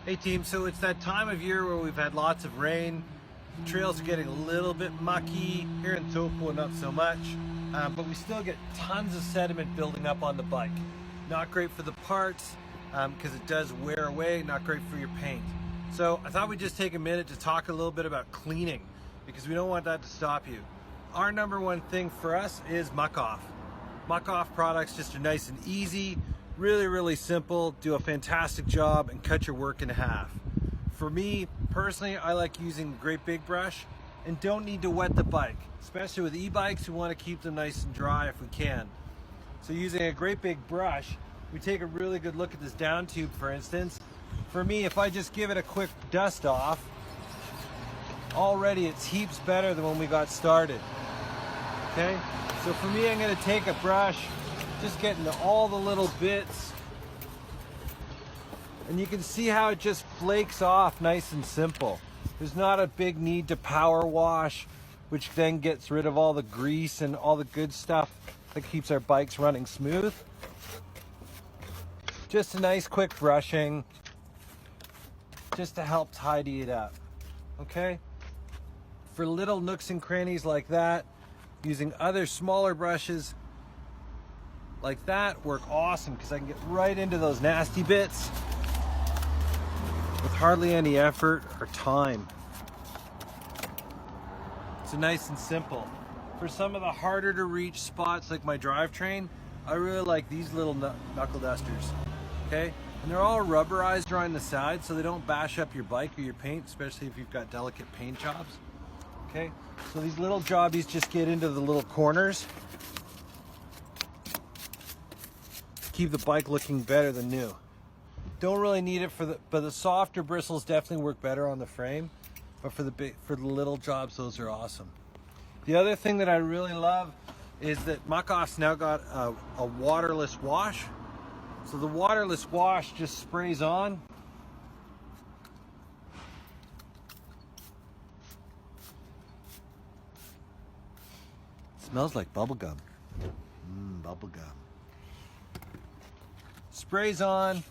Hey team, so it's that time of year where we've had lots of rain. The trails are getting a little bit mucky. Here in Taupo, not so much. But we still get tons of sediment building up on the bike. Not great for the parts because it does wear away, not great for your paint. So I thought we'd just take a minute to talk a little bit about cleaning because we don't want that to stop you. Our number one thing for us is Muck Off. Muck Off products just are nice and easy. Really simple, do a fantastic job and cut your work in half. For me personally, I like using the great big brush and don't need to wet the bike, especially with e-bikes. We want to keep them nice and dry if we can. So using a great big brush, we take a really good look at this down tube, for instance. For me, if I just give it a quick dust off, already it's heaps better than when we got started. Okay, so for me, I'm going to take a brush, just get into all the little bits, and you can see how it just flakes off nice and simple. There's not a big need to power wash, which then gets rid of all the grease and all the good stuff that keeps our bikes running smooth. Just a nice quick brushing, just to help tidy it up, okay? For little nooks and crannies like that, using other smaller brushes like that work awesome because I can get right into those nasty bits with hardly any effort or time. So nice and simple. For some of the harder to reach spots like my drivetrain, I really like these little knuckle dusters, okay? And they're all rubberized around the side so they don't bash up your bike or your paint, especially if you've got delicate paint jobs, okay? So these little jobbies just get into the little corners, keep the bike looking better than new. Don't really need it but the softer bristles definitely work better on the frame. But for the little jobs, those are awesome. The other thing that I really love is that Muck Off's now got a waterless wash. So the waterless wash just sprays on. It smells like bubblegum. Bubblegum. Sprays on,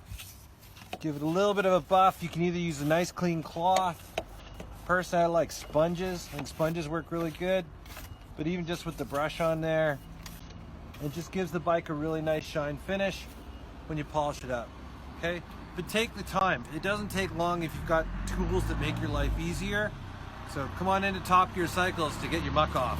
give it a little bit of a buff. You can either use a nice clean cloth. Personally, I like sponges. I think sponges work really good. But even just with the brush on there, it just gives the bike a really nice shine finish when you polish it up, okay? But take the time. It doesn't take long if you've got tools that make your life easier. So come on into Top Gear Cycles to get your Muck Off.